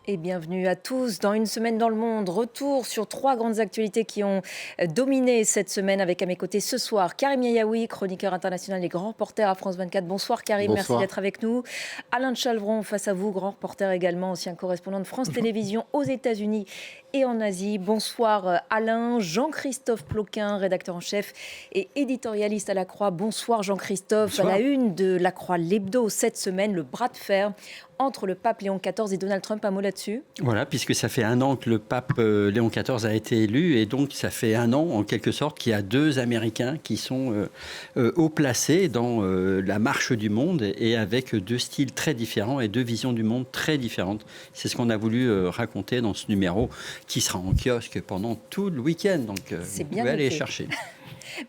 Et bienvenue à tous dans Une semaine dans le monde. Retour sur 3 grandes actualités qui ont dominé cette semaine avec à mes côtés ce soir Karim Yayaoui, chroniqueur international et grand reporter à France 24. Bonsoir Karim, merci Bonsoir. d'être avec nous. Alain de Chalvron face à vous, grand reporter également, ancien correspondant de France Télévisions aux États-Unis et en Asie. Bonsoir Alain. Jean-Christophe Ploquin, rédacteur en chef et éditorialiste à La Croix. Bonsoir Jean-Christophe. Bonsoir. À la une de La Croix, l'hebdo cette semaine, le bras de fer entre le pape Léon XIV et Donald Trump. Un mot là-dessus? Voilà, puisque ça fait un an que le pape Léon XIV a été élu, et donc ça fait un an, en quelque sorte, qu'il y a deux Américains qui sont haut placés dans la marche du monde, et avec deux styles très différents et deux visions du monde très différentes. C'est ce qu'on a voulu raconter dans ce numéro, qui sera en kiosque pendant tout le week-end. Donc C'est vous bien pouvez aller noté. chercher.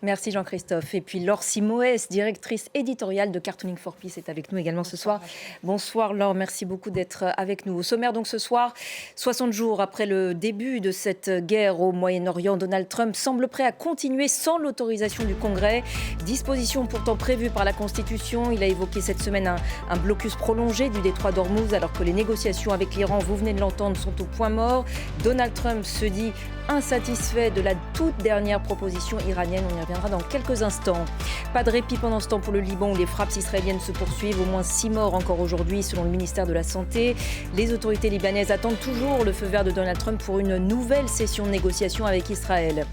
Merci Jean-Christophe. Et puis Laure Simoès, directrice éditoriale de Cartooning for Peace, est avec nous également ce soir. Bonsoir Laure, merci beaucoup d'être avec nous. Au sommaire donc ce soir, 60 jours après le début de cette guerre au Moyen-Orient, Donald Trump semble prêt à continuer sans l'autorisation du Congrès. Disposition pourtant prévue par la Constitution. Il a évoqué cette semaine un blocus prolongé du détroit d'Ormuz alors que les négociations avec l'Iran, vous venez de l'entendre, sont au point mort. Donald Trump se dit insatisfait de la toute dernière proposition iranienne. On y reviendra dans quelques instants. Pas de répit pendant ce temps pour le Liban où les frappes israéliennes se poursuivent. Au moins 6 morts encore aujourd'hui selon le ministère de la Santé. Les autorités libanaises attendent toujours le feu vert de Donald Trump pour une nouvelle session de négociation avec Israël.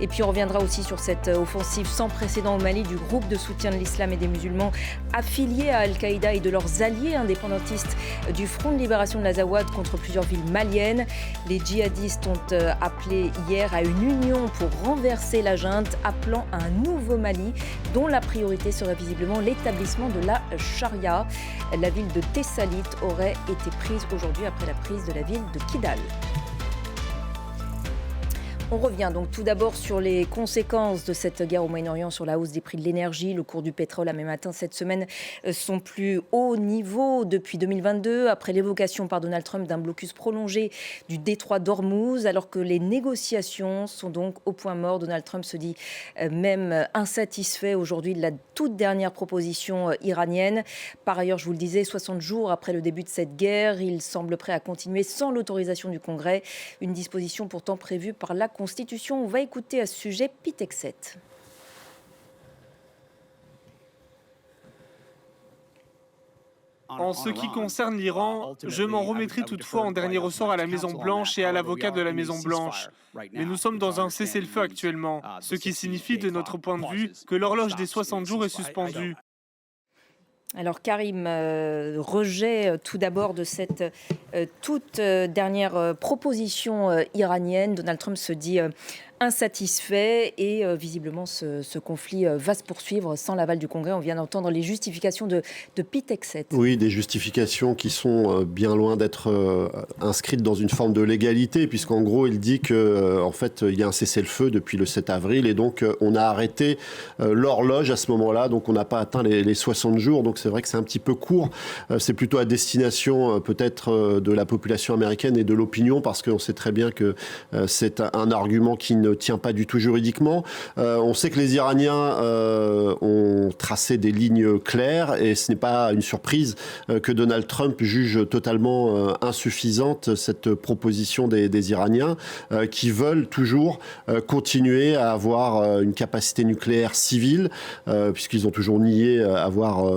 Et puis on reviendra aussi sur cette offensive sans précédent au Mali du groupe de soutien de l'islam et des musulmans affiliés à Al-Qaïda et de leurs alliés indépendantistes du Front de libération de l'Azawad contre plusieurs villes maliennes. Les djihadistes ont appelé hier à une union pour renverser la junte, appelant à un nouveau Mali dont la priorité serait visiblement l'établissement de la charia. La ville de Tessalit aurait été prise aujourd'hui après la prise de la ville de Kidal. On revient donc tout d'abord sur les conséquences de cette guerre au Moyen-Orient, sur la hausse des prix de l'énergie. Le cours du pétrole a même atteint cette semaine son plus haut niveau depuis 2022, après l'évocation par Donald Trump d'un blocus prolongé du détroit d'Ormuz, alors que les négociations sont donc au point mort. Donald Trump se dit même insatisfait aujourd'hui de la toute dernière proposition iranienne. Par ailleurs, je vous le disais, 60 jours après le début de cette guerre, il semble prêt à continuer sans l'autorisation du Congrès, une disposition pourtant prévue par la Constitution. On va écouter à ce sujet Pete Hegseth. En ce qui concerne l'Iran, je m'en remettrai toutefois en dernier ressort à la Maison-Blanche et à l'avocat de la Maison-Blanche. Mais nous sommes dans un cessez-le-feu actuellement, ce qui signifie de notre point de vue que l'horloge des 60 jours est suspendue. Alors Karim, rejet tout d'abord de cette toute dernière proposition iranienne. Donald Trump se dit insatisfait et visiblement ce conflit va se poursuivre sans l'aval du Congrès. On vient d'entendre les justifications de Pete Hegseth. Oui, des justifications qui sont bien loin d'être inscrites dans une forme de légalité, puisqu'en gros, il dit que en fait, il y a un cessez-le-feu depuis le 7 avril, et donc on a arrêté l'horloge à ce moment-là, donc on n'a pas atteint les 60 jours, donc c'est vrai que c'est un petit peu court. C'est plutôt à destination peut-être de la population américaine et de l'opinion, parce qu'on sait très bien que c'est un argument qui ne tient pas du tout juridiquement. On sait que les Iraniens ont tracé des lignes claires, et ce n'est pas une surprise que Donald Trump juge totalement insuffisante cette proposition des Iraniens qui veulent toujours continuer à avoir une capacité nucléaire civile, puisqu'ils ont toujours nié avoir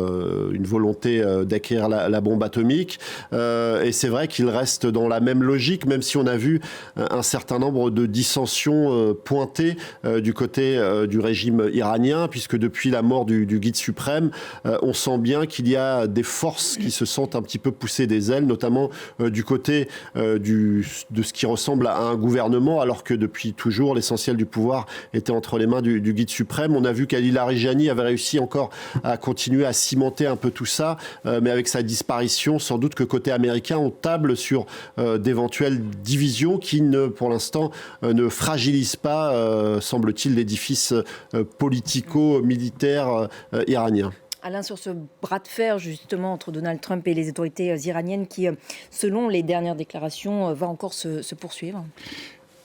une volonté d'acquérir la bombe atomique. Et c'est vrai qu'ils restent dans la même logique, même si on a vu un certain nombre de dissensions pointé du côté du régime iranien, puisque depuis la mort du guide suprême, on sent bien qu'il y a des forces qui se sentent un petit peu poussées des ailes, notamment du côté de ce qui ressemble à un gouvernement, alors que depuis toujours, l'essentiel du pouvoir était entre les mains du guide suprême. On a vu qu'Ali Larijani avait réussi encore à continuer à cimenter un peu tout ça, mais avec sa disparition, sans doute que côté américain, on table sur d'éventuelles divisions qui, pour l'instant, ne fragilisent pas, semble-t-il, l'édifice politico-militaire iranien. Alain, sur ce bras de fer justement entre Donald Trump et les autorités iraniennes qui, selon les dernières déclarations, va encore se poursuivre.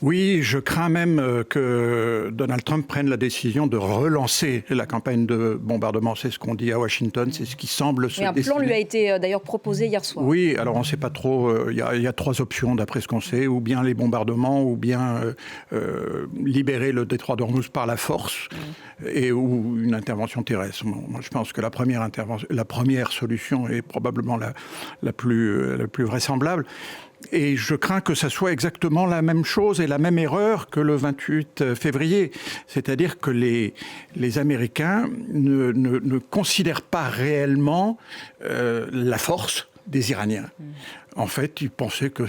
Oui, je crains même que Donald Trump prenne la décision de relancer la campagne de bombardement. C'est ce qu'on dit à Washington, c'est ce qui semble se décider. Un plan lui a été d'ailleurs proposé hier soir. Oui, alors on ne sait pas trop. Il y a 3 options d'après ce qu'on sait. Ou bien les bombardements, ou bien libérer le détroit d'Ormuz par la force, ou une intervention terrestre. Moi, je pense que la première solution est probablement la plus vraisemblable. Et je crains que ça soit exactement la même chose et la même erreur que le 28 février. C'est-à-dire que les Américains ne considèrent pas réellement la force des Iraniens. En fait, ils pensaient que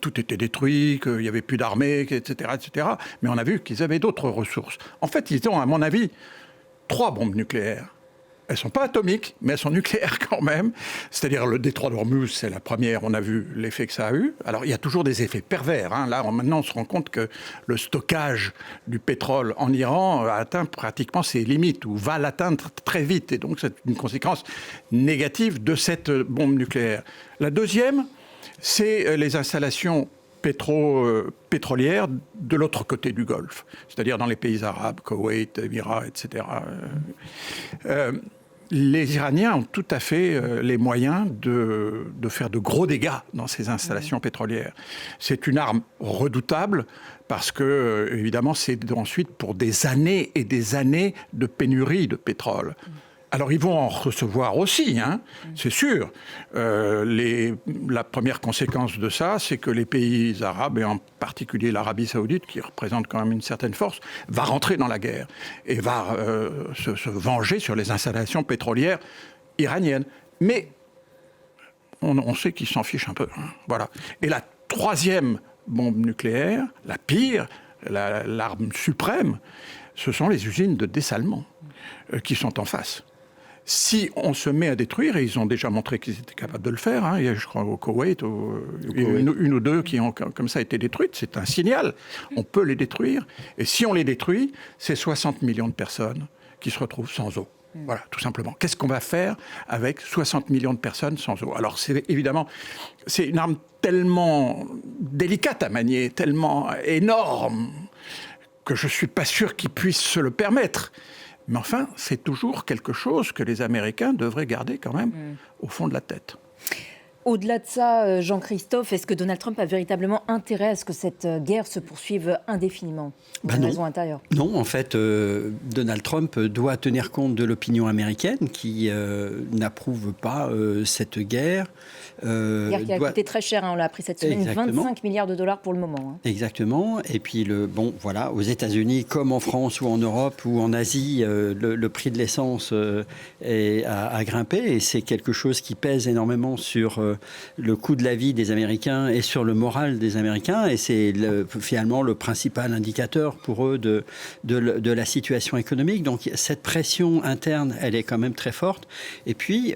tout était détruit, qu'il n'y avait plus d'armée, etc., etc. Mais on a vu qu'ils avaient d'autres ressources. En fait, ils ont, à mon avis, 3 bombes nucléaires. Elles ne sont pas atomiques, mais elles sont nucléaires quand même. C'est-à-dire le détroit d'Ormuz, c'est la première, on a vu l'effet que ça a eu. Alors il y a toujours des effets pervers. Hein. Là, maintenant, on se rend compte que le stockage du pétrole en Iran a atteint pratiquement ses limites, ou va l'atteindre très vite. Et donc c'est une conséquence négative de cette bombe nucléaire. La deuxième, c'est les installations pétrolières de l'autre côté du Golfe, c'est-à-dire dans les pays arabes, Koweït, Émirats, etc. Les Iraniens ont tout à fait les moyens de faire de gros dégâts dans ces installations pétrolières. C'est une arme redoutable parce que, évidemment, c'est ensuite pour des années et des années de pénurie de pétrole. Alors, ils vont en recevoir aussi, hein, c'est sûr. La première conséquence de ça, c'est que les pays arabes, et en particulier l'Arabie saoudite, qui représente quand même une certaine force, va rentrer dans la guerre et va se venger sur les installations pétrolières iraniennes. Mais on sait qu'ils s'en fichent un peu. Hein, voilà. Et la troisième bombe nucléaire, la pire, l'arme suprême, ce sont les usines de dessalement qui sont en face. Si on se met à détruire, et ils ont déjà montré qu'ils étaient capables de le faire, hein, il y a, je crois, au Koweït, une ou deux qui ont comme ça été détruites, c'est un signal. On peut les détruire. Et si on les détruit, c'est 60 millions de personnes qui se retrouvent sans eau. Voilà, tout simplement. Qu'est-ce qu'on va faire avec 60 millions de personnes sans eau? Alors, évidemment, c'est une arme tellement délicate à manier, tellement énorme, que je ne suis pas sûr qu'ils puissent se le permettre. Mais enfin, c'est toujours quelque chose que les Américains devraient garder quand même au fond de la tête. Au-delà de ça, Jean-Christophe, est-ce que Donald Trump a véritablement intérêt à ce que cette guerre se poursuive indéfiniment pour des raisons intérieures? Non, en fait, Donald Trump doit tenir compte de l'opinion américaine qui n'approuve pas cette guerre. Guerre qui a coûté très cher, hein, on l'a appris cette semaine, exactement. 25 milliards de dollars pour le moment. Hein. Exactement. Et puis, aux États-Unis, comme en France ou en Europe ou en Asie, le prix de l'essence a grimpé. Et c'est quelque chose qui pèse énormément sur le coût de la vie des Américains et sur le moral des Américains. Et c'est finalement le principal indicateur pour eux de la situation économique. Donc cette pression interne, elle est quand même très forte. Et puis,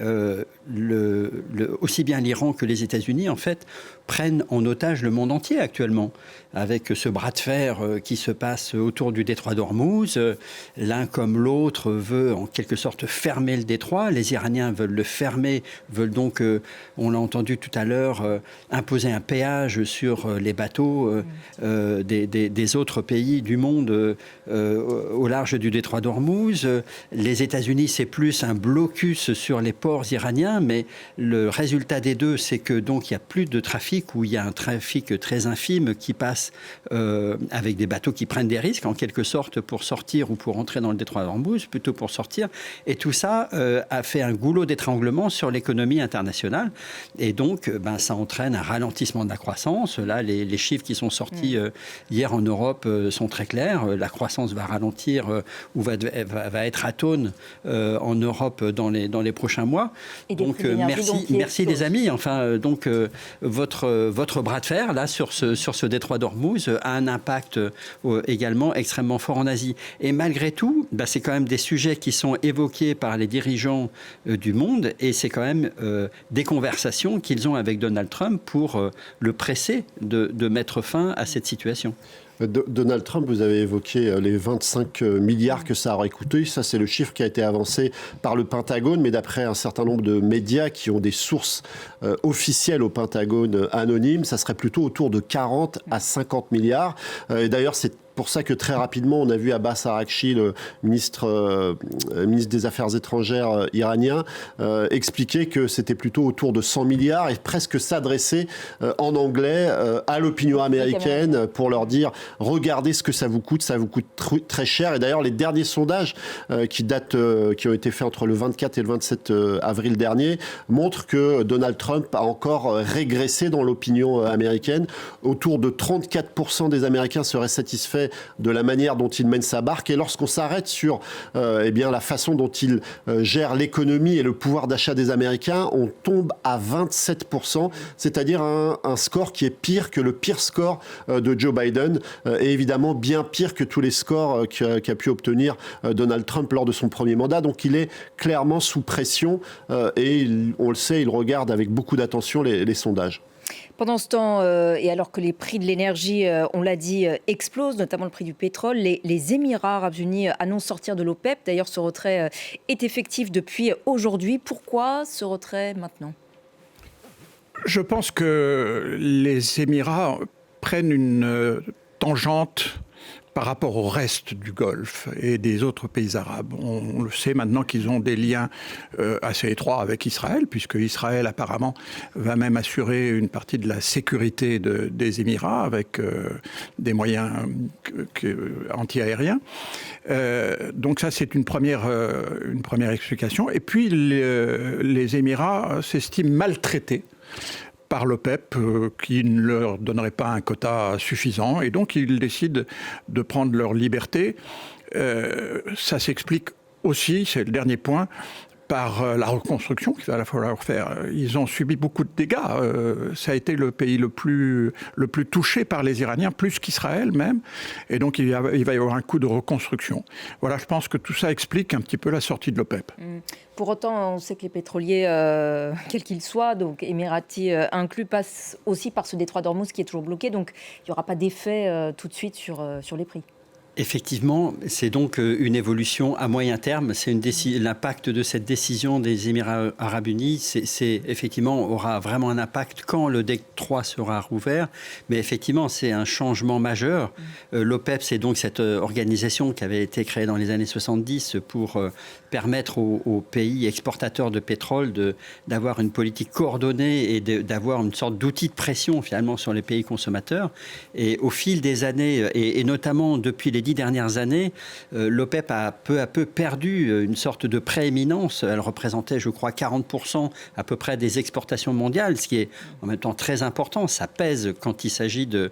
aussi bien l'Iran que les États-Unis, en fait, prennent en otage le monde entier actuellement, avec ce bras de fer qui se passe autour du détroit d'Ormuz. L'un comme l'autre veut en quelque sorte fermer le détroit. Les Iraniens veulent le fermer, veulent donc, on l'a entendu tout à l'heure, imposer un péage sur les bateaux des autres pays du monde au large du détroit d'Ormuz. Les États-Unis, c'est plus un blocus sur les ports iraniens, mais le résultat des deux, c'est que donc il n'y a plus de trafic, où il y a un trafic très infime qui passe avec des bateaux qui prennent des risques en quelque sorte pour sortir ou pour entrer dans le détroit d'Ormuz, plutôt pour sortir. Et tout ça a fait un goulot d'étranglement sur l'économie internationale. Et donc, ça entraîne un ralentissement de la croissance. Là, les chiffres qui sont sortis hier en Europe sont très clairs. La croissance va ralentir ou va être atone en Europe dans les prochains mois. Et donc, merci les amis. Enfin, donc, votre bras de fer, là, sur ce détroit d'Ormuz, a un impact également extrêmement fort en Asie. Et malgré tout, c'est quand même des sujets qui sont évoqués par les dirigeants du monde, et c'est quand même des conversations qu'ils ont avec Donald Trump pour le presser de mettre fin à cette situation. Donald Trump, vous avez évoqué les 25 milliards que ça aurait coûté. Ça, c'est le chiffre qui a été avancé par le Pentagone, mais d'après un certain nombre de médias qui ont des sources officielles au Pentagone anonymes, ça serait plutôt autour de 40 à 50 milliards. Et d'ailleurs, c'est pour ça que très rapidement, on a vu Abbas Araghchi, le ministre des Affaires étrangères iranien, expliquer que c'était plutôt autour de 100 milliards et presque s'adresser en anglais à l'opinion américaine pour leur dire « Regardez ce que ça vous coûte très cher ». Et d'ailleurs, les derniers sondages qui ont été faits entre le 24 et le 27 avril dernier montrent que Donald Trump a encore régressé dans l'opinion américaine. Autour de 34% des Américains seraient satisfaits de la manière dont il mène sa barque. Et lorsqu'on s'arrête sur la façon dont il gère l'économie et le pouvoir d'achat des Américains, on tombe à 27%, c'est-à-dire un score qui est pire que le pire score de Joe Biden et évidemment bien pire que tous les scores qu'a pu obtenir Donald Trump lors de son premier mandat. Donc il est clairement sous pression et on le sait, il regarde avec beaucoup d'attention les sondages. Pendant ce temps, et alors que les prix de l'énergie, on l'a dit, explosent, notamment le prix du pétrole, les Émirats arabes unis annoncent sortir de l'OPEP. D'ailleurs, ce retrait est effectif depuis aujourd'hui. Pourquoi ce retrait maintenant ? Je pense que les Émirats prennent une tangente par rapport au reste du Golfe et des autres pays arabes. On le sait maintenant qu'ils ont des liens assez étroits avec Israël, puisque Israël apparemment va même assurer une partie de la sécurité des Émirats avec des moyens anti-aériens. Donc ça, c'est une première explication. Et puis, les Émirats s'estiment maltraités par l'OPEP, qui ne leur donnerait pas un quota suffisant. Et donc, ils décident de prendre leur liberté. Ça s'explique aussi, c'est le dernier point, par la reconstruction qu'il va falloir faire. Ils ont subi beaucoup de dégâts. Ça a été le pays le plus touché par les Iraniens, plus qu'Israël même. Et donc, il va y avoir un coup de reconstruction. Voilà, je pense que tout ça explique un petit peu la sortie de l'OPEP. Pour autant, on sait que les pétroliers, quels qu'ils soient, donc émiratis inclus, passent aussi par ce détroit d'Ormuz qui est toujours bloqué. Donc, il n'y aura pas d'effet tout de suite sur les prix. Effectivement, c'est donc une évolution à moyen terme. C'est l'impact de cette décision des Émirats arabes unis. C'est effectivement aura vraiment un impact quand le détroit sera rouvert. Mais effectivement, c'est un changement majeur. L'OPEP, c'est donc cette organisation qui avait été créée dans les années 70 pour permettre aux pays exportateurs de pétrole d'avoir une politique coordonnée et d'avoir une sorte d'outil de pression finalement sur les pays consommateurs. Et au fil des années, et notamment depuis les 10 dernières années, l'OPEP a peu à peu perdu une sorte de prééminence. Elle représentait, je crois, 40% à peu près des exportations mondiales, ce qui est en même temps très important. Ça pèse quand il s'agit de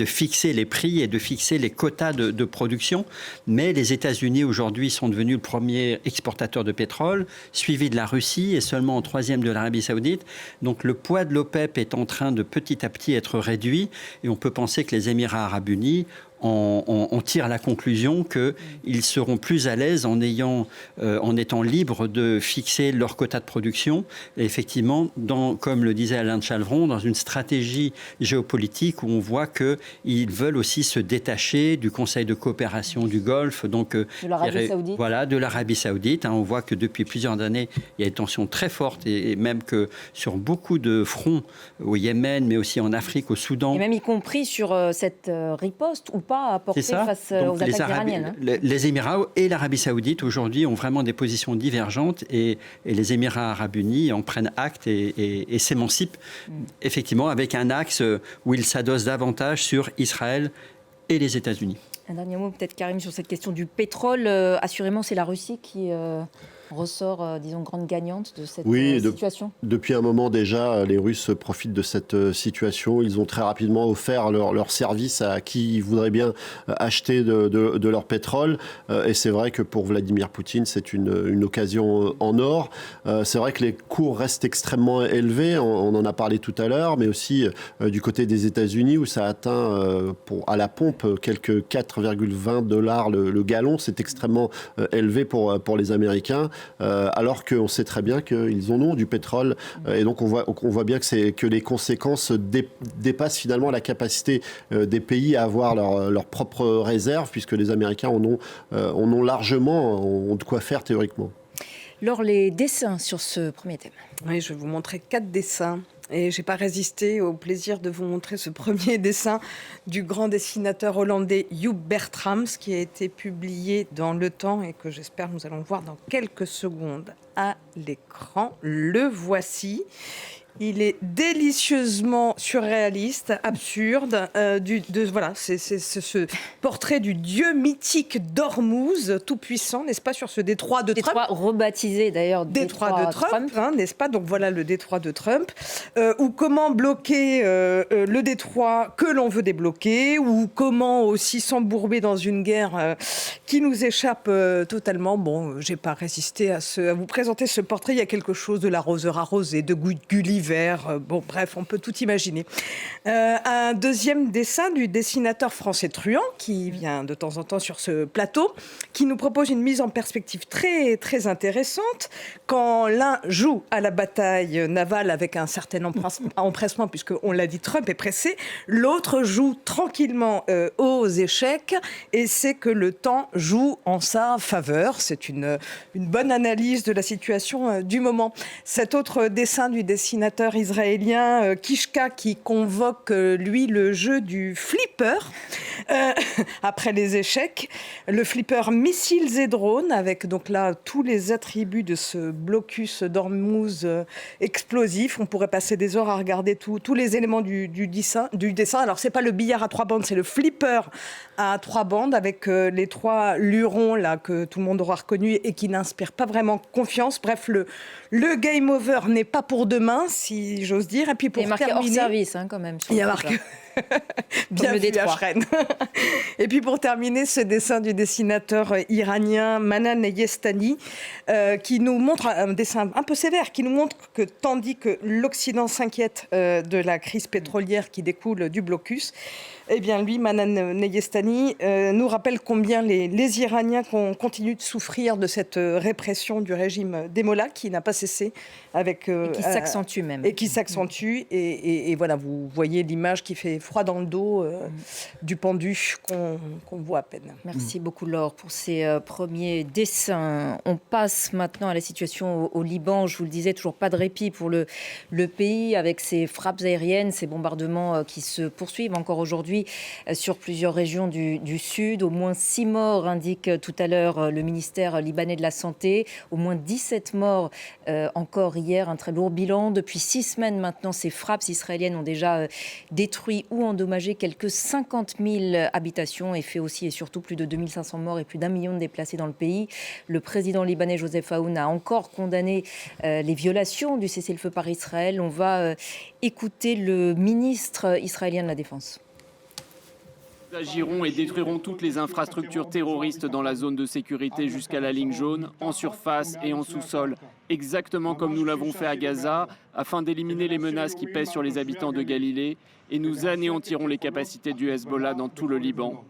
fixer les prix et de fixer les quotas de production. Mais les États-Unis aujourd'hui sont devenus le premier exportateur de pétrole, suivi de la Russie et seulement en troisième de l'Arabie Saoudite. Donc le poids de l'OPEP est en train de petit à petit être réduit et on peut penser que les Émirats arabes unis on tire la conclusion qu'ils seront plus à l'aise en étant libres de fixer leur quota de production. Et effectivement, comme le disait Alain de Chalvron, dans une stratégie géopolitique où on voit qu'ils veulent aussi se détacher du Conseil de coopération du Golfe, donc de l'Arabie Saoudite. Voilà, de l'Arabie Saoudite. On voit que depuis plusieurs années, il y a une tension très forte et même que sur beaucoup de fronts au Yémen, mais aussi en Afrique, au Soudan. Et même y compris sur cette riposte ou pas apporter face aux attaques iraniennes. Les Émirats et l'Arabie Saoudite aujourd'hui ont vraiment des positions divergentes et les Émirats arabes unis en prennent acte et s'émancipent effectivement avec un axe où ils s'adossent davantage sur Israël et les États-Unis. Un dernier mot peut-être, Karim, sur cette question du pétrole. Assurément, c'est la Russie qui ressort, disons, grande gagnante de cette situation. Depuis un moment déjà, les Russes profitent de cette situation. Ils ont très rapidement offert leur service à qui voudrait bien acheter de leur pétrole. Et c'est vrai que pour Vladimir Poutine, c'est une occasion en or. C'est vrai que les cours restent extrêmement élevés. On en a parlé tout à l'heure, mais aussi du côté des États-Unis où ça atteint à la pompe quelques $4,20 le gallon. C'est extrêmement élevé pour les Américains. alors qu'on sait très bien qu'ils en ont du pétrole. Et donc on voit bien que les conséquences dépassent finalement la capacité des pays à avoir leurs propres réserves, puisque les Américains en ont largement, ont de quoi faire théoriquement. Laure, les dessins sur ce premier thème. Oui, je vais vous montrer 4 dessins. Et je n'ai pas résisté au plaisir de vous montrer ce premier dessin du grand dessinateur hollandais Joep Bertrams, qui a été publié dans Le Temps et que j'espère nous allons voir dans quelques secondes à l'écran. Le voici. Il est délicieusement surréaliste, absurde. Voilà, c'est ce portrait du dieu mythique d'Ormuz, tout puissant, n'est-ce pas, sur ce détroit de Trump. Détroit rebaptisé d'ailleurs Détroit de Trump. N'est-ce pas? Donc voilà le détroit de Trump. Ou comment bloquer le détroit que l'on veut débloquer, ou comment aussi s'embourber dans une guerre qui nous échappe totalement. Bon, j'ai pas résisté à vous présenter ce portrait. Il y a quelque chose de l'arroseur arrosé, de Gulliver. Bon, bref, on peut tout imaginer. Un deuxième dessin du dessinateur français Truand, qui vient de temps en temps sur ce plateau, qui nous propose une mise en perspective très, très intéressante. Quand l'un joue à la bataille navale avec un certain empressement, puisqu'on l'a dit, Trump est pressé, l'autre joue tranquillement aux échecs, et c'est que le temps joue en sa faveur. C'est une bonne analyse de la situation du moment. Cet autre dessin du dessinateur israélien Kishka, qui convoque lui le jeu du flipper après les échecs, le flipper missiles et drones, avec donc là tous les attributs de ce blocus d'Ormuz explosif. On pourrait passer des heures à regarder tous les éléments du dessin. Alors c'est pas le billard à 3 bandes, c'est le flipper à 3 bandes avec les 3 lurons là que tout le monde aura reconnu et qui n'inspirent pas vraiment confiance. Bref, le game over n'est pas pour demain, si j'ose dire. Et puis pour terminer, hors service quand même. Il y a marqué bien vu à Fresnes. Et puis pour terminer, ce dessin du dessinateur iranien Manan Neyestani, qui nous montre un dessin un peu sévère, qui nous montre que tandis que l'Occident s'inquiète de la crise pétrolière qui découle du blocus, eh bien lui, Manan Neyestani, nous rappelle combien les Iraniens continuent de souffrir de cette répression du régime des Mollahs qui n'a pas cessé avec et qui s'accentue même. Et qui s'accentue. Et voilà, vous voyez l'image qui fait froid dans le dos du pendu qu'on voit à peine. Merci beaucoup Laure pour ces premiers dessins. On passe maintenant à la situation au Liban. Je vous le disais, toujours pas de répit pour le pays avec ces frappes aériennes, ces bombardements qui se poursuivent encore aujourd'hui sur plusieurs régions du sud. Au moins 6 morts, indique tout à l'heure le ministère libanais de la Santé. Au moins 17 morts encore hier, un très lourd bilan. Depuis 6 semaines maintenant, ces frappes israéliennes ont déjà détruit ou endommagé quelques 50 000 habitations et fait aussi et surtout plus de 2500 morts et plus d'1 million de déplacés dans le pays. Le président libanais Joseph Aoun a encore condamné les violations du cessez-le-feu par Israël. On va écouter le ministre israélien de la Défense. Nous agirons et détruirons toutes les infrastructures terroristes dans la zone de sécurité jusqu'à la ligne jaune, en surface et en sous-sol, exactement comme nous l'avons fait à Gaza, afin d'éliminer les menaces qui pèsent sur les habitants de Galilée, et nous anéantirons les capacités du Hezbollah dans tout le Liban.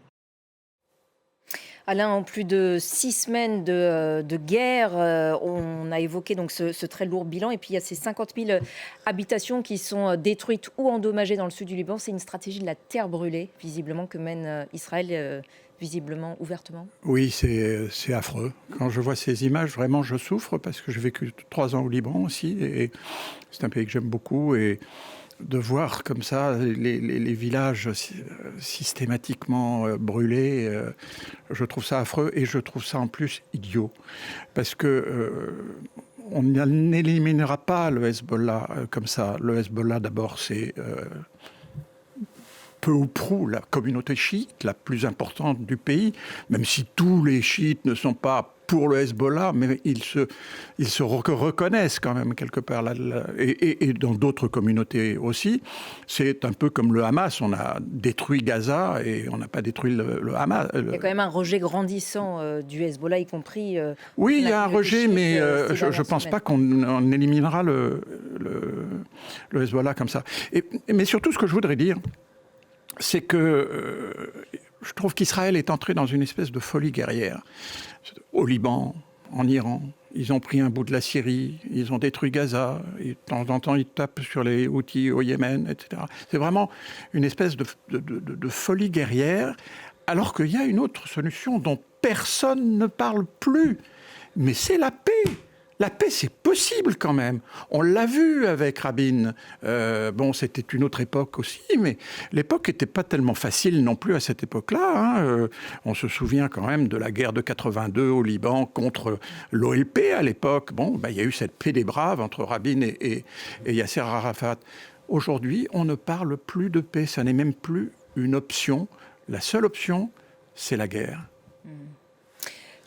Alain, en plus de 6 semaines de guerre, on a évoqué donc ce très lourd bilan. Et puis il y a ces 50 000 habitations qui sont détruites ou endommagées dans le sud du Liban. C'est une stratégie de la terre brûlée, visiblement, que mène Israël, visiblement, ouvertement. Oui, c'est affreux. Quand je vois ces images, vraiment, je souffre parce que j'ai vécu 3 ans au Liban aussi. Et c'est un pays que j'aime beaucoup. Et de voir comme ça les villages systématiquement brûlés, je trouve ça affreux et je trouve ça en plus idiot. Parce que on n'éliminera pas le Hezbollah comme ça. Le Hezbollah, d'abord, c'est peu ou prou la communauté chiite la plus importante du pays, même si tous les chiites ne sont pas pour le Hezbollah, mais ils se reconnaissent quand même quelque part, et dans d'autres communautés aussi. C'est un peu comme le Hamas, on a détruit Gaza et on n'a pas détruit le Hamas. Il y a quand même un rejet grandissant du Hezbollah, y compris... oui, il y a un rejet, mais je ne pense pas qu'on éliminera le Hezbollah comme ça. Mais surtout, ce que je voudrais dire, c'est que je trouve qu'Israël est entré dans une espèce de folie guerrière. Au Liban, en Iran, Ils ont pris un bout de la Syrie, ils ont détruit Gaza, et de temps en temps, ils tapent sur les Houthis au Yémen, etc. C'est vraiment une espèce de folie guerrière, alors qu'il y a une autre solution dont personne ne parle plus. Mais c'est la paix. La paix, c'est possible quand même. On l'a vu avec Rabin. Bon, c'était une autre époque aussi, mais l'époque n'était pas tellement facile non plus à cette époque-là. Hein. On se souvient quand même de la guerre de 82 au Liban contre l'OLP à l'époque. Bon, il y a eu cette paix des braves entre Rabin et Yasser Arafat. Aujourd'hui, on ne parle plus de paix. Ça n'est même plus une option. La seule option, c'est la guerre.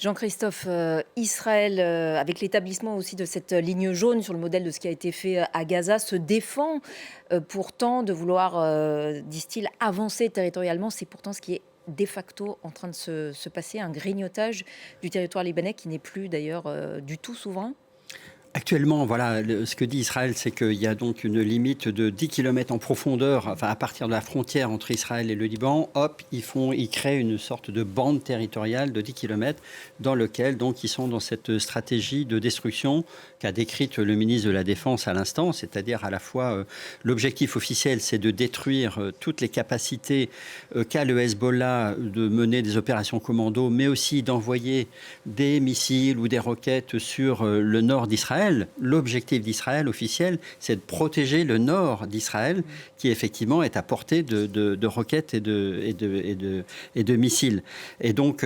Jean-Christophe, Israël, avec l'établissement aussi de cette ligne jaune sur le modèle de ce qui a été fait à Gaza, se défend pourtant de vouloir, disent-ils, avancer territorialement. C'est pourtant ce qui est de facto en train de se passer, un grignotage du territoire libanais qui n'est plus d'ailleurs du tout souverain. Actuellement, voilà, ce que dit Israël, c'est qu'il y a donc une limite de 10 km en profondeur, enfin à partir de la frontière entre Israël et le Liban. Hop, ils créent une sorte de bande territoriale de 10 km dans lequel donc ils sont dans cette stratégie de destruction qu'a décrite le ministre de la Défense à l'instant, c'est-à-dire à la fois l'objectif officiel, c'est de détruire toutes les capacités qu'a le Hezbollah de mener des opérations commando, mais aussi d'envoyer des missiles ou des roquettes sur le nord d'Israël. L'objectif d'Israël officiel, c'est de protéger le nord d'Israël, qui effectivement est à portée de roquettes et de missiles. Et donc,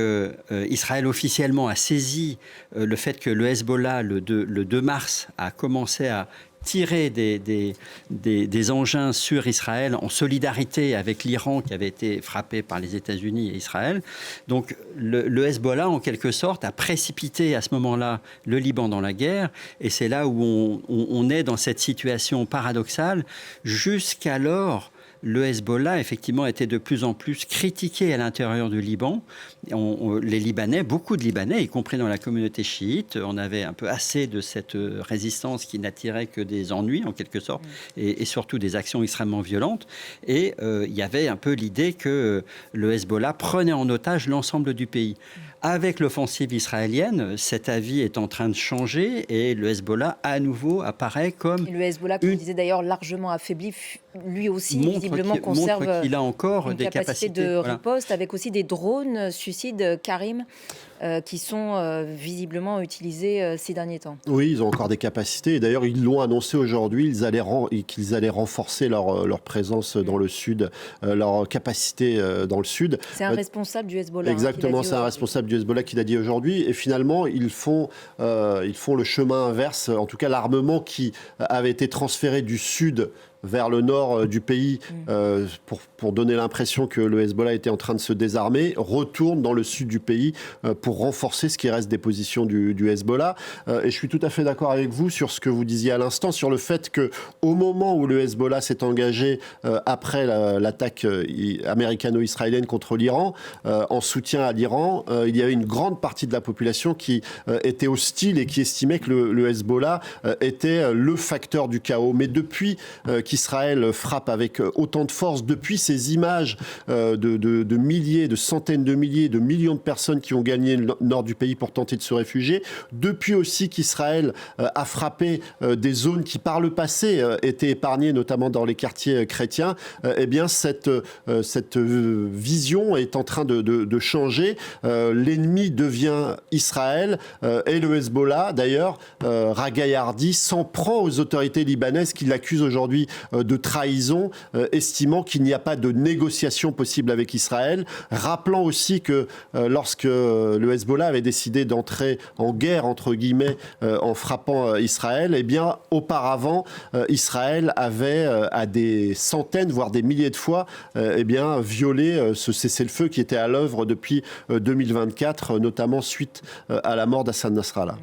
Israël officiellement a saisi le fait que le Hezbollah, le 2 mars, a commencé à tirer des engins sur Israël en solidarité avec l'Iran qui avait été frappé par les États-Unis et Israël. Donc le Hezbollah, en quelque sorte, a précipité à ce moment-là le Liban dans la guerre. Et c'est là où on est dans cette situation paradoxale. Jusqu'alors, le Hezbollah, effectivement, était de plus en plus critiqué à l'intérieur du Liban. Les Libanais, beaucoup de Libanais, y compris dans la communauté chiite, on avait un peu assez de cette résistance qui n'attirait que des ennuis, en quelque sorte, et surtout des actions extrêmement violentes. Et il y avait un peu l'idée que le Hezbollah prenait en otage l'ensemble du pays. Avec l'offensive israélienne, cet avis est en train de changer et le Hezbollah, à nouveau, apparaît comme... Et le Hezbollah, comme on disait d'ailleurs, largement affaibli, lui aussi, visiblement, conserve montre qu'il a encore une des capacité de riposte, avec aussi des drones suicides, Karim, qui sont visiblement utilisés ces derniers temps. Oui, ils ont encore des capacités. Et d'ailleurs, ils l'ont annoncé aujourd'hui, qu'ils allaient renforcer leur présence dans le sud, leur capacité dans le sud. C'est un responsable du Hezbollah. Exactement, c'est un responsable du Hezbollah qui l'a dit aujourd'hui. Et finalement, ils font le chemin inverse. En tout cas, l'armement qui avait été transféré du sud vers le nord du pays pour donner l'impression que le Hezbollah était en train de se désarmer, retourne dans le sud du pays pour renforcer ce qui reste des positions du Hezbollah. Et je suis tout à fait d'accord avec vous sur ce que vous disiez à l'instant, sur le fait qu'au moment où le Hezbollah s'est engagé après l'attaque américano-israélienne contre l'Iran, en soutien à l'Iran, il y avait une grande partie de la population qui était hostile et qui estimait que le Hezbollah était le facteur du chaos. Mais depuis qu'Israël frappe avec autant de force, depuis ces images de milliers, de centaines de milliers, de millions de personnes qui ont gagné le nord du pays pour tenter de se réfugier, depuis aussi qu'Israël a frappé des zones qui par le passé étaient épargnées, notamment dans les quartiers chrétiens, eh bien cette vision est en train de changer. L'ennemi devient Israël et le Hezbollah, d'ailleurs, Raghai Hardy s'en prend aux autorités libanaises qui l'accusent aujourd'hui de trahison, estimant qu'il n'y a pas de négociation possible avec Israël, rappelant aussi que lorsque le Hezbollah avait décidé d'entrer en guerre, entre guillemets, en frappant Israël, eh bien, auparavant, Israël avait, à des centaines, voire des milliers de fois, eh bien, violé ce cessez-le-feu qui était à l'œuvre depuis 2024, notamment suite à la mort d'Hassan Nasrallah.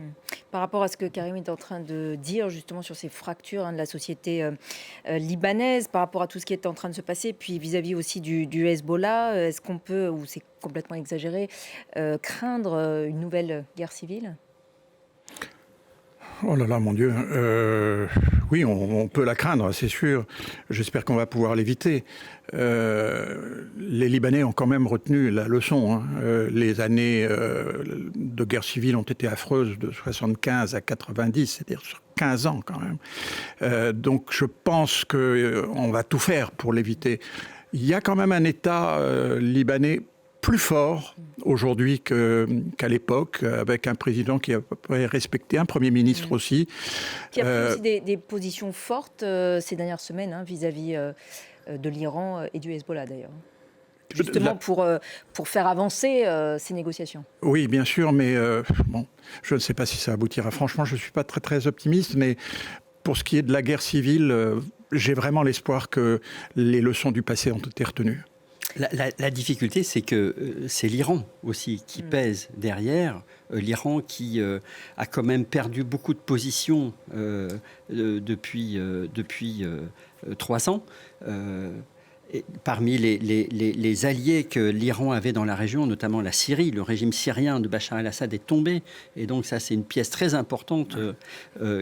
Par rapport à ce que Karim est en train de dire justement sur ces fractures de la société libanaise, par rapport à tout ce qui est en train de se passer, puis vis-à-vis aussi du Hezbollah, est-ce qu'on peut, ou c'est complètement exagéré, craindre une nouvelle guerre civile ? Oh là là, mon Dieu. Oui, on peut la craindre, c'est sûr. J'espère qu'on va pouvoir l'éviter. Les Libanais ont quand même retenu la leçon. Hein. Les années de guerre civile ont été affreuses de 75 à 90, c'est-à-dire sur 15 ans quand même. Donc je pense qu'on va tout faire pour l'éviter. Il y a quand même un État libanais plus fort aujourd'hui qu'à l'époque, avec un président qui est à peu près respecté, un Premier ministre aussi. Qui a pris aussi des positions fortes ces dernières semaines vis-à-vis de l'Iran et du Hezbollah d'ailleurs. Justement pour faire avancer ces négociations. Oui, bien sûr, mais bon, je ne sais pas si ça aboutira. Franchement, je ne suis pas très, très optimiste, mais pour ce qui est de la guerre civile, j'ai vraiment l'espoir que les leçons du passé ont été retenues. La difficulté, c'est que c'est l'Iran aussi qui pèse derrière. L'Iran qui a quand même perdu beaucoup de positions depuis 3 ans. Et parmi les alliés que l'Iran avait dans la région, notamment la Syrie, le régime syrien de Bachar el-Assad est tombé. Et donc ça, c'est une pièce très importante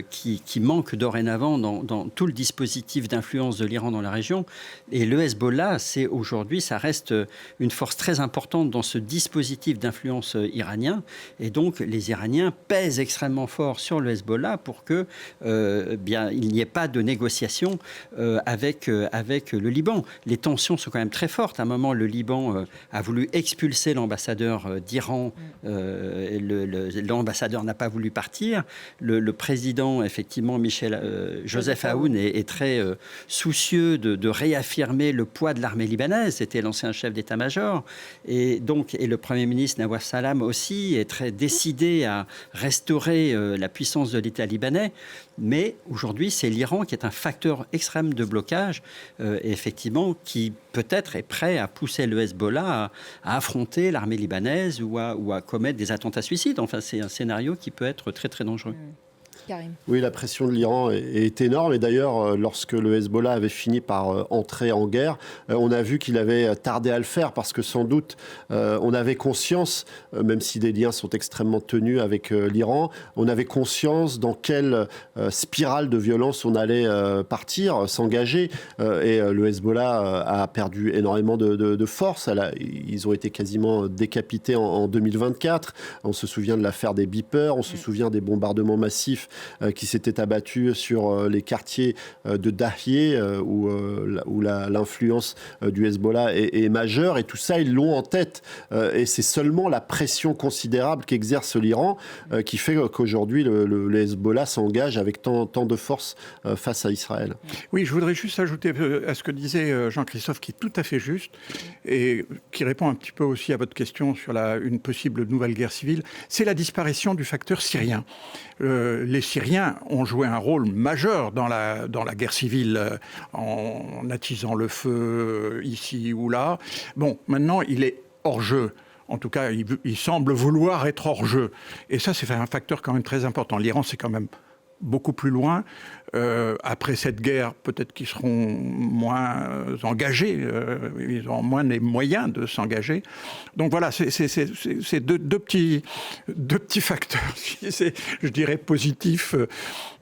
qui manque dorénavant dans tout le dispositif d'influence de l'Iran dans la région. Et le Hezbollah, aujourd'hui, ça reste une force très importante dans ce dispositif d'influence iranien. Et donc les Iraniens pèsent extrêmement fort sur le Hezbollah pour que il n'y ait pas de négociation avec le Liban. Les tensions sont quand même très fortes. À un moment, le Liban a voulu expulser l'ambassadeur d'Iran. L'ambassadeur n'a pas voulu partir. Le président, effectivement, Joseph Aoun, est très soucieux de réaffirmer le poids de l'armée libanaise. C'était l'ancien chef d'état-major. Et le Premier ministre Nawaf Salam aussi est très décidé à restaurer la puissance de l'État libanais. Mais aujourd'hui, c'est l'Iran qui est un facteur extrême de blocage, et effectivement, qui peut-être est prêt à pousser le Hezbollah à affronter l'armée libanaise ou à commettre des attentats suicides. Enfin, c'est un scénario qui peut être très, très dangereux. Karim. Oui, la pression de l'Iran est énorme. Et d'ailleurs, lorsque le Hezbollah avait fini par entrer en guerre, on a vu qu'il avait tardé à le faire parce que sans doute, on avait conscience, même si des liens sont extrêmement tenus avec l'Iran, on avait conscience dans quelle spirale de violence on allait partir, s'engager. Et le Hezbollah a perdu énormément de force. Ils ont été quasiment décapités en 2024. On se souvient de l'affaire des beepers, on se souvient des bombardements massifs qui s'était abattu sur les quartiers de Dahieh où l'influence du Hezbollah est majeure. Et tout ça, ils l'ont en tête. Et c'est seulement la pression considérable qu'exerce l'Iran qui fait qu'aujourd'hui, le Hezbollah s'engage avec tant de force face à Israël. Oui, je voudrais juste ajouter à ce que disait Jean-Christophe, qui est tout à fait juste et qui répond un petit peu aussi à votre question sur une possible nouvelle guerre civile. C'est la disparition du facteur syrien. Les Syriens ont joué un rôle majeur dans la guerre civile en attisant le feu ici ou là. Bon, maintenant, il est hors jeu. En tout cas, il semble vouloir être hors jeu. Et ça, c'est un facteur quand même très important. L'Iran, c'est quand même beaucoup plus loin. Après cette guerre, peut-être qu'ils seront moins engagés, ils auront moins les moyens de s'engager. Donc voilà, c'est deux petits facteurs, je dirais, positifs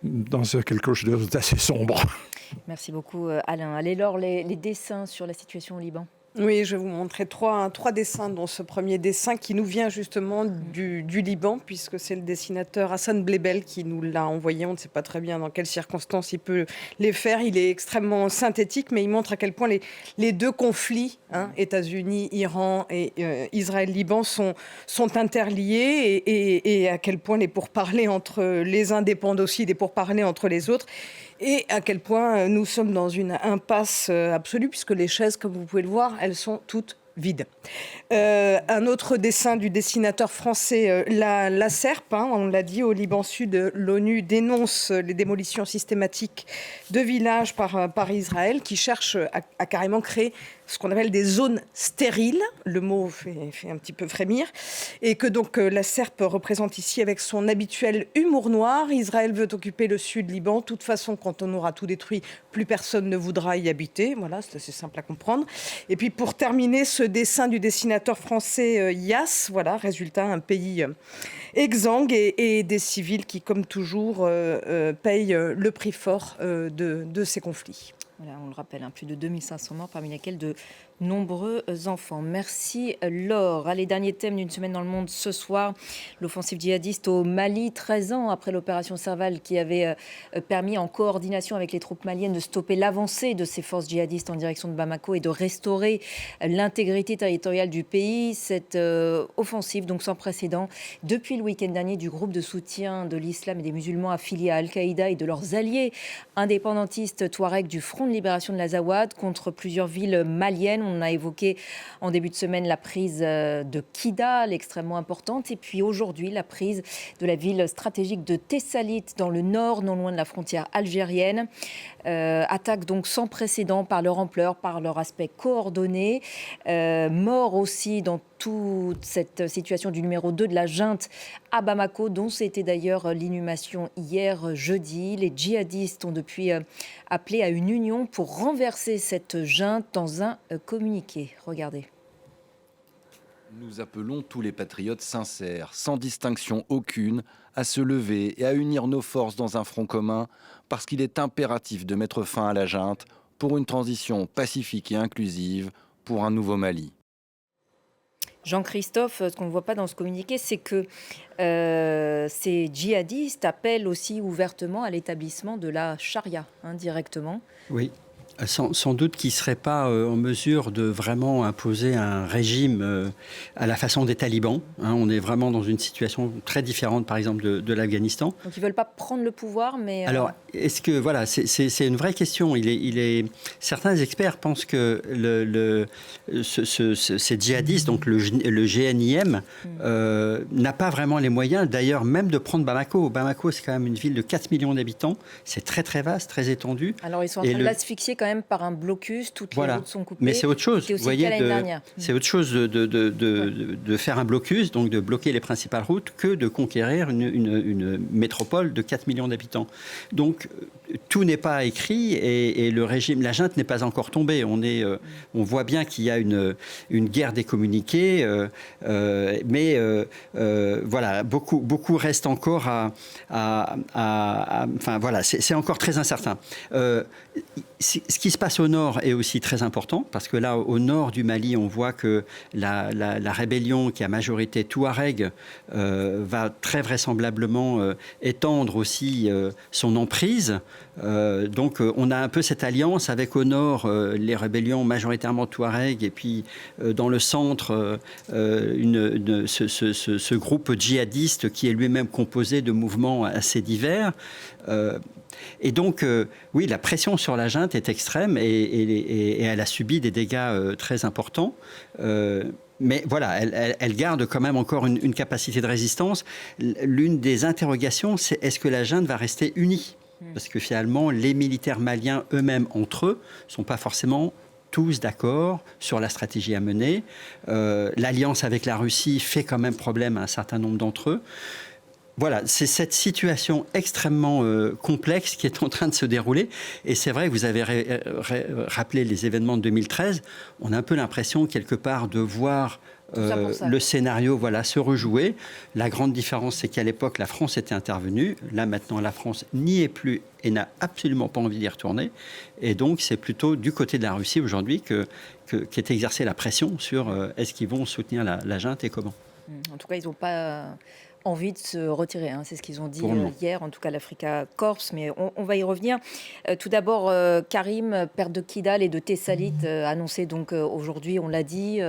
dans quelque chose d'assez sombre. Merci beaucoup Alain. Allez Laure, les dessins sur la situation au Liban. Oui, je vais vous montrer trois dessins, dont ce premier dessin qui nous vient justement du Liban, puisque c'est le dessinateur Hassan Blebel qui nous l'a envoyé. On ne sait pas très bien dans quelles circonstances il peut les faire. Il est extrêmement synthétique, mais il montre à quel point les deux conflits, États-Unis, Iran et Israël-Liban, sont interliés et à quel point les pourparlers entre les uns dépendent aussi des pourparlers entre les autres. Et à quel point nous sommes dans une impasse absolue, puisque les chaises, comme vous pouvez le voir, elles sont toutes vides. Un autre dessin du dessinateur français La Serpe, on l'a dit, au Liban Sud, l'ONU dénonce les démolitions systématiques de villages par Israël, qui cherche à carrément créer ce qu'on appelle des zones stériles. Le mot fait un petit peu frémir. Et que donc la SERP représente ici avec son habituel humour noir. Israël veut occuper le sud Liban. De toute façon, quand on aura tout détruit, plus personne ne voudra y habiter. Voilà, c'est assez simple à comprendre. Et puis pour terminer, ce dessin du dessinateur français Yass, voilà, résultat, un pays exsangue et des civils qui, comme toujours, payent le prix fort de ces conflits. Voilà, on le rappelle, plus de 2500 morts, parmi lesquels de nombreux enfants. Merci Laure. Allez, dernier thème d'une semaine dans le monde ce soir. L'offensive djihadiste au Mali, 13 ans après l'opération Serval qui avait permis en coordination avec les troupes maliennes de stopper l'avancée de ces forces djihadistes en direction de Bamako et de restaurer l'intégrité territoriale du pays. Cette offensive, donc sans précédent, depuis le week-end dernier, du groupe de soutien de l'islam et des musulmans affiliés à Al-Qaïda et de leurs alliés indépendantistes touaregs du Front de libération de l'Azawad contre plusieurs villes maliennes. On a évoqué en début de semaine la prise de Kidal, extrêmement importante, et puis aujourd'hui la prise de la ville stratégique de Tessalit dans le nord, non loin de la frontière algérienne. Attaque donc sans précédent par leur ampleur, par leur aspect coordonné. Mort aussi dans toute cette situation du numéro 2 de la junte à Bamako, dont c'était d'ailleurs l'inhumation hier jeudi. Les djihadistes ont depuis appelé à une union pour renverser cette junte dans un communiqué. Regardez. Nous appelons tous les patriotes sincères, sans distinction aucune, à se lever et à unir nos forces dans un front commun, parce qu'il est impératif de mettre fin à la junte pour une transition pacifique et inclusive pour un nouveau Mali. Jean-Christophe, ce qu'on ne voit pas dans ce communiqué, c'est que ces djihadistes appellent aussi ouvertement à l'établissement de la charia, directement. Oui. Sans doute qu'ils ne seraient pas en mesure de vraiment imposer un régime à la façon des talibans. On est vraiment dans une situation très différente, par exemple, de l'Afghanistan. Donc ils ne veulent pas prendre le pouvoir, mais... Alors, est-ce que... Voilà, c'est une vraie question. Certains experts pensent que ces djihadistes, donc le GNIM, n'a pas vraiment les moyens, d'ailleurs, même de prendre Bamako. Bamako, c'est quand même une ville de 4 millions d'habitants. C'est très, très vaste, très étendu. Alors, ils sont en train de l'asphyxier quand même par un blocus, toutes les routes sont coupées. Mais c'est autre chose, vous voyez, c'est autre chose de faire un blocus, donc de bloquer les principales routes, que de conquérir une métropole de 4 millions d'habitants. Donc tout n'est pas écrit et le régime, la junte n'est pas encore tombée. On voit bien qu'il y a une guerre des communiqués, mais voilà, beaucoup reste encore enfin voilà, c'est encore très incertain. Ce qui se passe au nord est aussi très important, parce que là, au nord du Mali, on voit que la rébellion qui a majorité touareg va très vraisemblablement étendre aussi son emprise. Donc on a un peu cette alliance avec au nord les rébellions majoritairement touareg et puis dans le centre ce groupe djihadiste qui est lui-même composé de mouvements assez divers. Et donc, oui, la pression sur la junte est extrême et elle a subi des dégâts très importants. Mais voilà, elle garde quand même encore une capacité de résistance. L'une des interrogations, c'est est-ce que la junte va rester unie ? Parce que finalement, les militaires maliens eux-mêmes, entre eux, ne sont pas forcément tous d'accord sur la stratégie à mener. L'alliance avec la Russie fait quand même problème à un certain nombre d'entre eux. Voilà, c'est cette situation extrêmement complexe qui est en train de se dérouler. Et c'est vrai que vous avez rappelé les événements de 2013. On a un peu l'impression, quelque part, de voir le scénario se rejouer. La grande différence, c'est qu'à l'époque, la France était intervenue. Là, maintenant, la France n'y est plus et n'a absolument pas envie d'y retourner. Et donc, c'est plutôt du côté de la Russie aujourd'hui qu'est exercée la pression sur est-ce qu'ils vont soutenir la junte et comment. En tout cas, ils n'ont pas envie de se retirer. C'est ce qu'ils ont dit hier, en tout cas l'Africa Corps, mais on va y revenir. Tout d'abord, Karim, perte de Kidal et de Tessalit, annoncé donc aujourd'hui, on l'a dit.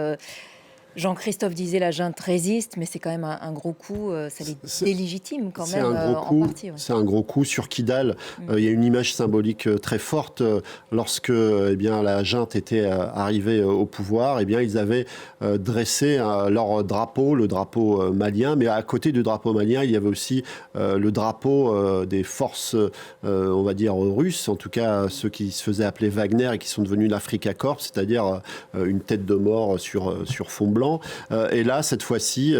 Jean-Christophe disait la junte résiste, mais c'est quand même un gros coup, ça les délégitime quand même un gros coup, en partie. Ouais. C'est un gros coup sur Kidal. Il y a une image symbolique très forte. Lorsque la junte était arrivée au pouvoir, ils avaient dressé leur drapeau, le drapeau malien, mais à côté du drapeau malien, il y avait aussi le drapeau des forces, on va dire, russes, en tout cas ceux qui se faisaient appeler Wagner et qui sont devenus l'Afrika Korps, c'est-à-dire une tête de mort sur fond blanc. Et là, cette fois-ci,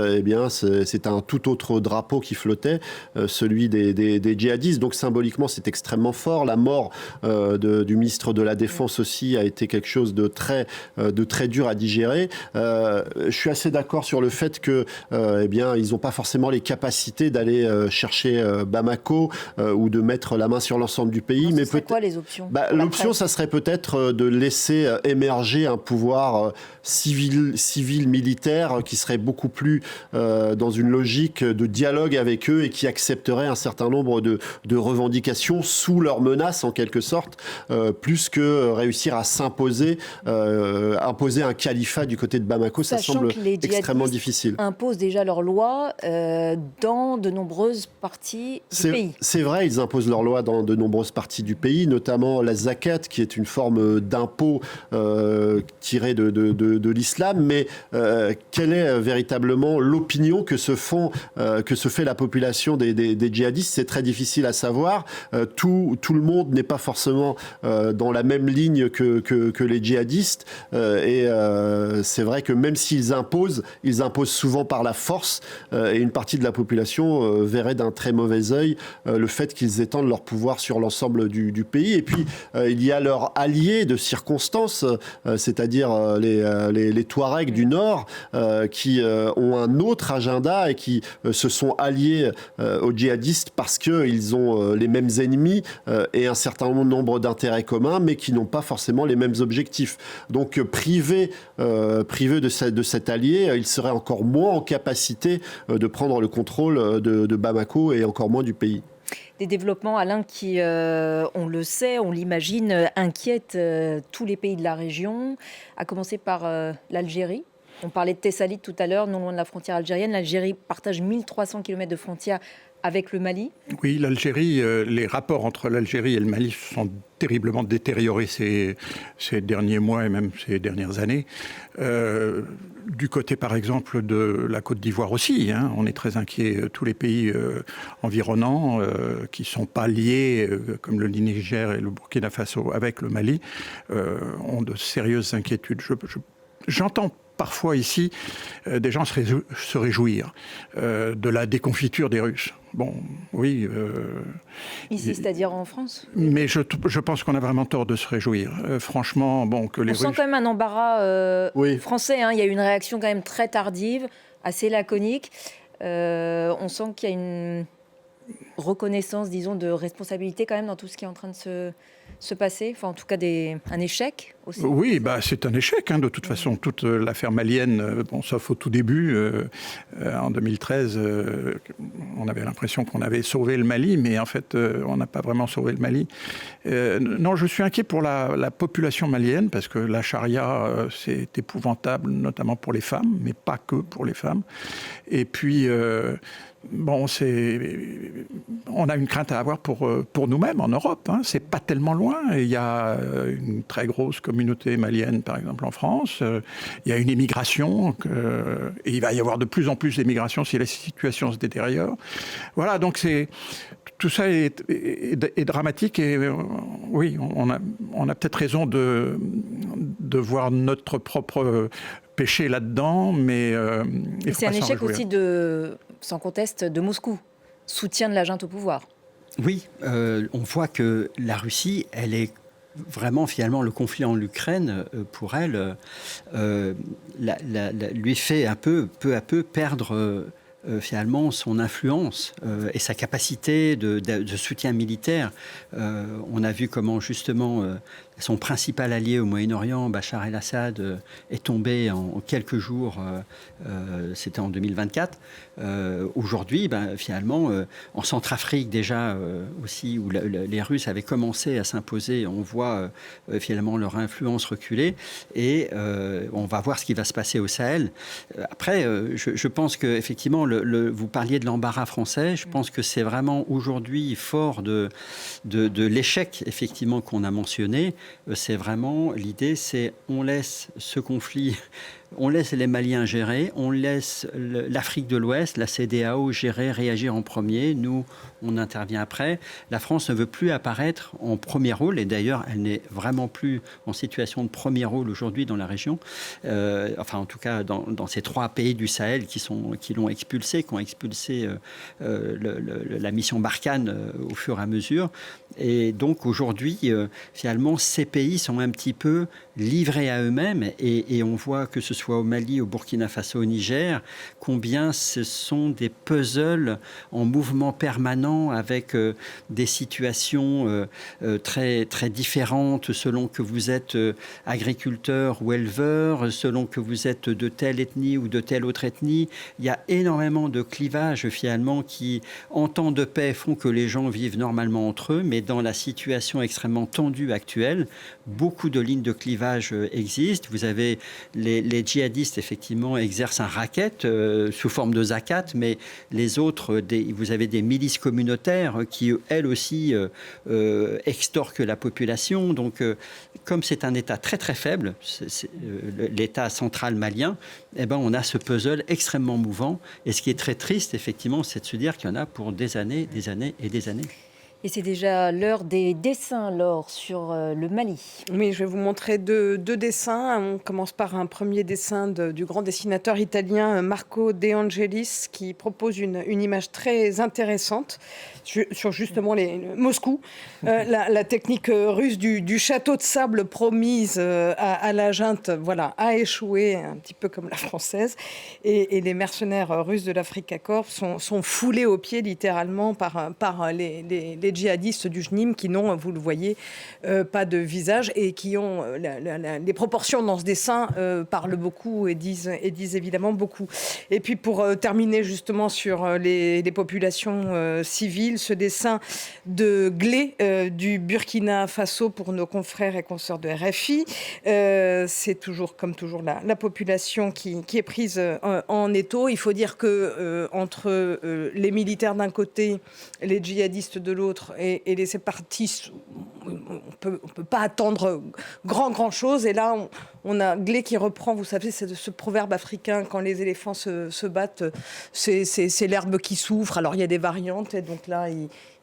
c'est un tout autre drapeau qui flottait, celui des djihadistes. Donc symboliquement, c'est extrêmement fort. La mort du ministre de la Défense aussi a été quelque chose de très dur à digérer. Je suis assez d'accord sur le fait que, ils n'ont pas forcément les capacités d'aller chercher Bamako ou de mettre la main sur l'ensemble du pays. Mais c'est quoi les options? L'option, ça serait peut-être de laisser émerger un pouvoir civil militaire qui serait beaucoup plus dans une logique de dialogue avec eux et qui accepterait un certain nombre de revendications sous leur menace en quelque sorte, plus que réussir à imposer un califat du côté de Bamako. Ça semble extrêmement difficile. Imposent déjà leurs lois dans de nombreuses parties du pays. C'est vrai, ils imposent leurs lois dans de nombreuses parties du pays, notamment la zakat, qui est une forme d'impôt tirée de l'islam. Mais quelle est véritablement l'opinion que se fait la population des djihadistes? C'est très difficile à savoir. Tout le monde n'est pas forcément dans la même ligne que les djihadistes. C'est vrai que même s'ils imposent souvent par la force. Et une partie de la population verrait d'un très mauvais œil le fait qu'ils étendent leur pouvoir sur l'ensemble du pays. Et puis, il y a leurs alliés de circonstance, c'est-à-dire les Touaregs du Nord, qui ont un autre agenda et qui se sont alliés aux djihadistes parce qu'ils ont les mêmes ennemis et un certain nombre d'intérêts communs, mais qui n'ont pas forcément les mêmes objectifs. Donc, privés de cet allié, ils seraient encore moins en capacité de prendre le contrôle de Bamako et encore moins du pays. Des développements, Alain, qui, on le sait, on l'imagine, inquiètent tous les pays de la région, à commencer par l'Algérie. On parlait de Tessalit tout à l'heure, non loin de la frontière algérienne. L'Algérie partage 1300 km de frontière avec le Mali. Oui, l'Algérie, les rapports entre l'Algérie et le Mali se sont terriblement détériorés ces derniers mois et même ces dernières années. Du côté, par exemple, de la Côte d'Ivoire aussi, on est très inquiets. Tous les pays environnants qui ne sont pas liés, comme le Niger et le Burkina Faso, avec le Mali, ont de sérieuses inquiétudes. J'entends parfois ici des gens se réjouir de la déconfiture des Russes. Bon, oui. Ici, c'est-à-dire en France? Mais je pense qu'on a vraiment tort de se réjouir. Franchement, que les Russes... On sent quand même un embarras français. Il y a eu une réaction quand même très tardive, assez laconique. On sent qu'il y a une reconnaissance, disons, de responsabilité quand même dans tout ce qui est en train de se passer, enfin en tout cas un échec aussi. Oui, c'est un échec de toute façon. Toute l'affaire malienne, sauf au tout début, en 2013, on avait l'impression qu'on avait sauvé le Mali, mais en fait, on n'a pas vraiment sauvé le Mali. Non, je suis inquiet pour la population malienne, parce que la charia, c'est épouvantable, notamment pour les femmes, mais pas que pour les femmes. Et puis... on a une crainte à avoir pour nous-mêmes en Europe. C'est pas tellement loin. Il y a une très grosse communauté malienne, par exemple, en France. Il y a une émigration. Et il va y avoir de plus en plus d'émigration si la situation se détériore. Voilà, donc tout ça est dramatique. Et oui, on a peut-être raison de voir notre propre péché là-dedans, mais c'est un échec aussi sans conteste, de Moscou, soutien de la junte au pouvoir. Oui, on voit que la Russie, elle est vraiment finalement le conflit en Ukraine, pour elle, lui fait peu à peu perdre finalement son influence et sa capacité de soutien militaire. On a vu comment justement son principal allié au Moyen-Orient, Bachar el-Assad, est tombé en quelques jours, c'était en 2024. Aujourd'hui, finalement, en Centrafrique déjà aussi, où les Russes avaient commencé à s'imposer, on voit finalement leur influence reculer et on va voir ce qui va se passer au Sahel. Après, je pense qu'effectivement, vous parliez de l'embarras français, je pense que c'est vraiment aujourd'hui fort de l'échec effectivement qu'on a mentionné. C'est vraiment l'idée, c'est on laisse ce conflit, on laisse les Maliens gérer, on laisse l'Afrique de l'Ouest, la CEDEAO gérer, réagir en premier. Nous, on intervient après. La France ne veut plus apparaître en premier rôle, et d'ailleurs, elle n'est vraiment plus en situation de premier rôle aujourd'hui dans la région. Enfin, en tout cas, dans ces 3 pays du Sahel qui l'ont expulsé, qui ont expulsé la mission Barkhane au fur et à mesure. Et donc, aujourd'hui, finalement, ces pays sont un petit peu livrés à eux-mêmes, et on voit que ce soit au Mali, au Burkina Faso, au Niger, combien ce sont des puzzles en mouvement permanent avec des situations très, très différentes selon que vous êtes agriculteur ou éleveur, selon que vous êtes de telle ethnie ou de telle autre ethnie. Il y a énormément de clivages finalement qui, en temps de paix, font que les gens vivent normalement entre eux, mais dans la situation extrêmement tendue actuelle, beaucoup de lignes de clivage existent. Vous avez les djihadistes, effectivement, exercent un racket sous forme de zakat, mais les autres, vous avez des milices communautaires qui, elles aussi, extorquent la population. Donc, comme c'est un État très, très faible, l'État central malien, eh ben, on a ce puzzle extrêmement mouvant. Et ce qui est très triste, effectivement, c'est de se dire qu'il y en a pour des années et des années. Et c'est déjà l'heure des dessins, Laure, sur le Mali. Oui, je vais vous montrer deux dessins. On commence par un premier dessin du grand dessinateur italien Marco De Angelis, qui propose une image très intéressante sur justement Moscou, la technique russe du château de sable promise à la junte, voilà, a échoué, un petit peu comme la française, et les mercenaires russes de l'Africa Corps sont foulés aux pieds littéralement par les djihadistes du JNIM qui n'ont, vous le voyez, pas de visage et qui ont les proportions dans ce dessin parlent beaucoup et disent évidemment beaucoup. Et puis pour terminer justement sur les populations civiles, ce dessin de Glé du Burkina Faso pour nos confrères et consoeurs de RFI, c'est toujours comme toujours la population qui est prise en étau. Il faut dire que entre les militaires d'un côté, les djihadistes de l'autre et les séparatistes, on peut pas attendre grand chose. Et là, on a Glé qui reprend, vous savez, c'est ce proverbe africain, quand les éléphants se battent, c'est l'herbe qui souffre. Alors il y a des variantes, et donc là,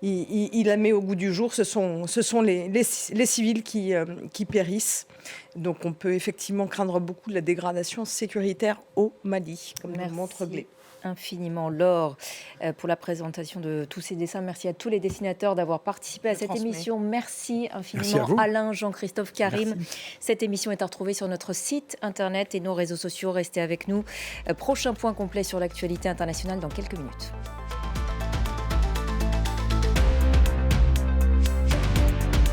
il la met au goût du jour. Ce sont les civils qui périssent. Donc on peut effectivement craindre beaucoup de la dégradation sécuritaire au Mali, comme nous le montre Glé. Infiniment, Laure, pour la présentation de tous ces dessins. Merci à tous les dessinateurs d'avoir participé à cette émission. Merci infiniment, Alain, Jean-Christophe, Karim. Merci. Cette émission est à retrouver sur notre site internet et nos réseaux sociaux. Restez avec nous. Prochain point complet sur l'actualité internationale dans quelques minutes.